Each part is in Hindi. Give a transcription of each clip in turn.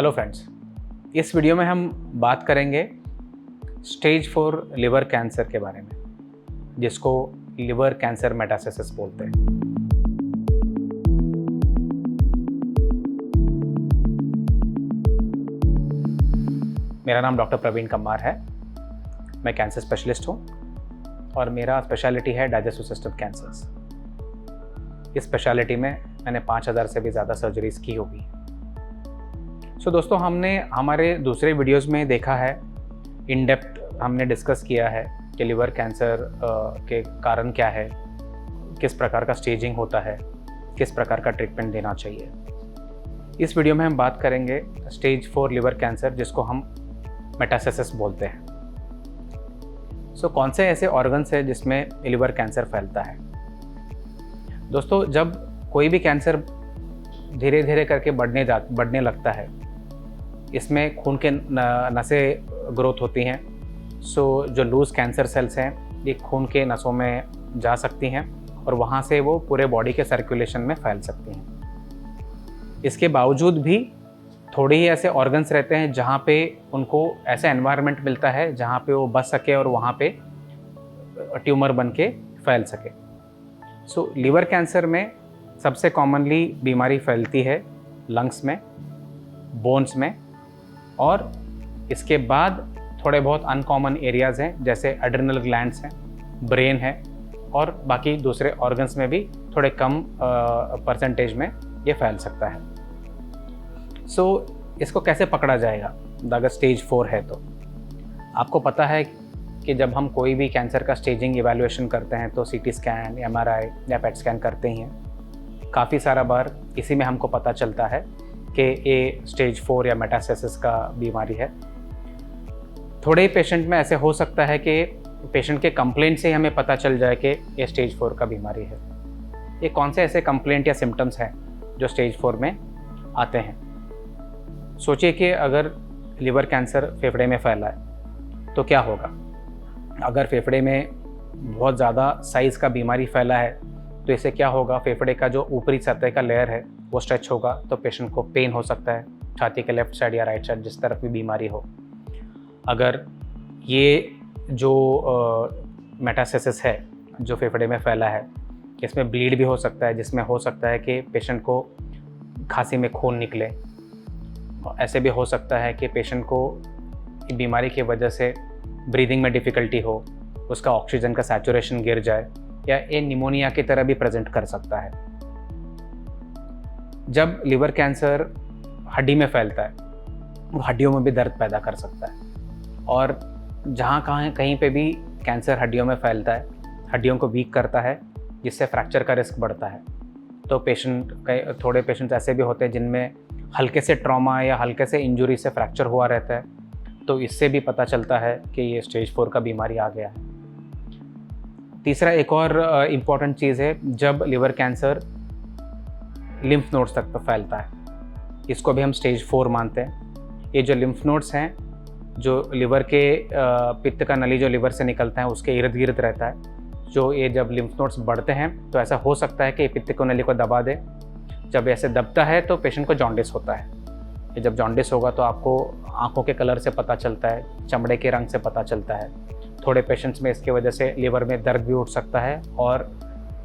हेलो फ्रेंड्स, इस वीडियो में हम बात करेंगे स्टेज 4 लिवर कैंसर के बारे में, जिसको लिवर कैंसर मेटास्टेसिस बोलते हैं। मेरा नाम डॉक्टर प्रवीण कम्मार है। मैं कैंसर स्पेशलिस्ट हूँ और मेरा स्पेशलिटी है डाइजेस्टिव सिस्टम कैंसर्स। इस स्पेशलिटी में मैंने 5000 से भी ज़्यादा सर्जरीज की होगी। दोस्तों, हमने हमारे दूसरे वीडियोस में देखा है, इन डेप्थ हमने डिस्कस किया है कि लिवर कैंसर के कारण क्या है, किस प्रकार का स्टेजिंग होता है, किस प्रकार का ट्रीटमेंट देना चाहिए। इस वीडियो में हम बात करेंगे स्टेज 4 लिवर कैंसर, जिसको हम मेटास्टेसिस बोलते हैं। कौन से ऐसे ऑर्गन्स है जिसमें लिवर कैंसर फैलता है? दोस्तों, जब कोई भी कैंसर धीरे धीरे करके बढ़ने लगता है, इसमें खून के नसें ग्रोथ होती हैं। जो लूज कैंसर सेल्स हैं, ये खून के नसों में जा सकती हैं और वहाँ से वो पूरे बॉडी के सर्कुलेशन में फैल सकती हैं। इसके बावजूद भी थोड़े ही ऐसे ऑर्गन्स रहते हैं जहाँ पे उनको ऐसा एनवायरनमेंट मिलता है जहाँ पे वो बच सके और वहाँ पे ट्यूमर बन के फैल सके। लिवर कैंसर में सबसे कॉमनली बीमारी फैलती है लंग्स में, बोन्स में, और इसके बाद थोड़े बहुत अनकॉमन एरियाज़ हैं जैसे एड्रिनल ग्लैंड्स हैं, ब्रेन है, और बाकी दूसरे ऑर्गन्स में भी थोड़े कम परसेंटेज में ये फैल सकता है। इसको कैसे पकड़ा जाएगा अगर स्टेज 4 है? तो आपको पता है कि जब हम कोई भी कैंसर का स्टेजिंग इवैल्यूएशन करते हैं तो सीटी स्कैन, एमआरआई या पेट स्कैन करते ही हैं। काफ़ी सारा बार इसी में हमको पता चलता है कि ये स्टेज 4 या मेटास्टेसिस का बीमारी है। थोड़े पेशेंट में ऐसे हो सकता है कि पेशेंट के कंप्लेंट से हमें पता चल जाए कि ये स्टेज 4 का बीमारी है। ये कौन से ऐसे कंप्लेंट या सिम्टम्स हैं जो स्टेज 4 में आते हैं? सोचिए कि अगर लिवर कैंसर फेफड़े में फैला है तो क्या होगा। अगर फेफड़े में बहुत ज़्यादा साइज़ का बीमारी फैला है तो इससे क्या होगा, फेफड़े का जो ऊपरी सतह का लेयर है वो स्ट्रेच होगा, तो पेशेंट को पेन हो सकता है, छाती के लेफ्ट साइड या राइट साइड, जिस तरफ भी बीमारी हो। अगर ये जो मेटास्टेसिस है जो फेफड़े में फैला है, इसमें ब्लीड भी हो सकता है, जिसमें हो सकता है कि पेशेंट को खांसी में खून निकले। ऐसे भी हो सकता है कि पेशेंट को बीमारी की वजह से ब्रीदिंग में डिफ़िकल्टी हो, उसका ऑक्सीजन का सैचुरेशन गिर जाए, या ये निमोनिया की तरह भी प्रेजेंट कर सकता है। जब लिवर कैंसर हड्डी में फैलता है, वो हड्डियों में भी दर्द पैदा कर सकता है, और कहीं पे भी कैंसर हड्डियों में फैलता है, हड्डियों को वीक करता है, जिससे फ्रैक्चर का रिस्क बढ़ता है। तो थोड़े पेशेंट्स ऐसे भी होते हैं जिनमें हल्के से ट्रॉमा या हल्के से इंजरी से फ्रैक्चर हुआ रहता है, तो इससे भी पता चलता है कि ये स्टेज 4 का बीमारी आ गया है। तीसरा एक और इम्पॉर्टेंट चीज़ है, जब लिवर कैंसर लिम्फ नोड्स तक फैलता है, इसको भी हम स्टेज 4 मानते हैं। ये जो लिम्फ नोड्स हैं, जो लिवर के पित्त का नली जो लिवर से निकलता है उसके इर्द गिर्द रहता है, ये जब लिम्फ नोड्स बढ़ते हैं तो ऐसा हो सकता है कि पित्त को नली को दबा दे। जब ऐसे दबता है तो पेशेंट को जॉन्डिस होता है। जब जॉन्डिस होगा तो आपको आंखों के कलर से पता चलता है, चमड़े के रंग से पता चलता है। थोड़े पेशेंट्स में इसकी वजह से लिवर में दर्द भी उठ सकता है, और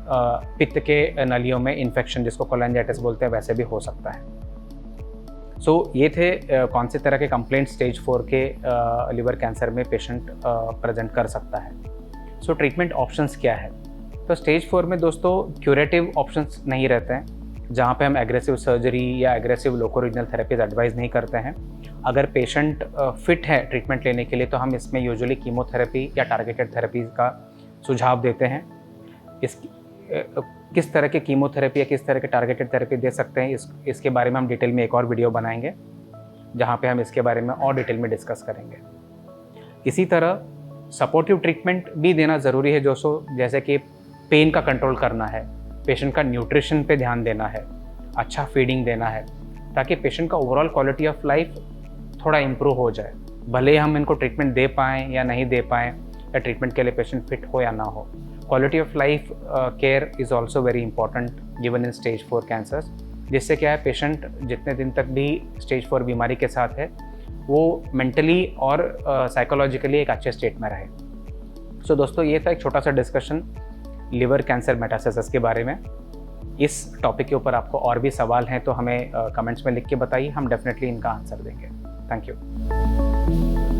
पित्त के नलियों में इन्फेक्शन, जिसको कोलेंजाइटिस बोलते हैं, वैसे भी हो सकता है। ये थे कौन से तरह के कंप्लेंट स्टेज 4 के लिवर कैंसर में पेशेंट प्रेजेंट कर सकता है। ट्रीटमेंट ऑप्शंस क्या है? तो स्टेज 4 में दोस्तों क्यूरेटिव ऑप्शंस नहीं रहते हैं, जहाँ पे हम एग्रेसिव सर्जरी या एग्रेसिव लोकोरीजनल थेरेपीज एडवाइस नहीं करते हैं। अगर पेशेंट फिट है ट्रीटमेंट लेने के लिए तो हम इसमें यूजुअली कीमोथेरेपी या टारगेटेड थेरेपीज का सुझाव देते हैं। किस तरह के कीमोथेरेपी या किस तरह के टारगेटेड थेरेपी दे सकते हैं, इसके बारे में हम डिटेल में एक और वीडियो बनाएंगे, जहाँ पे हम इसके बारे में और डिटेल में डिस्कस करेंगे। इसी तरह सपोर्टिव ट्रीटमेंट भी देना ज़रूरी है जैसे कि पेन का कंट्रोल करना है, पेशेंट का न्यूट्रिशन पे ध्यान देना है, अच्छा फीडिंग देना है, ताकि पेशेंट का ओवरऑल क्वालिटी ऑफ लाइफ थोड़ा इम्प्रूव हो जाए। भले ही हम इनको ट्रीटमेंट दे पाएँ या नहीं दे पाएँ, या ट्रीटमेंट के लिए पेशेंट फिट हो या ना हो, quality of life care is also very important given in stage 4 cancers. जिससे क्या है, पेशेंट जितने दिन तक भी स्टेज 4 बीमारी के साथ है वो मेंटली और साइकोलॉजिकली एक अच्छे स्टेट में रहे। सो दोस्तों, ये था एक छोटा सा डिस्कशन लिवर कैंसर मेटास्टेसिस के बारे में। इस टॉपिक के ऊपर आपको और भी सवाल हैं तो हमें कमेंट्स में लिख के बताइए, हम डेफिनेटली इनका आंसर देंगे। Thank you.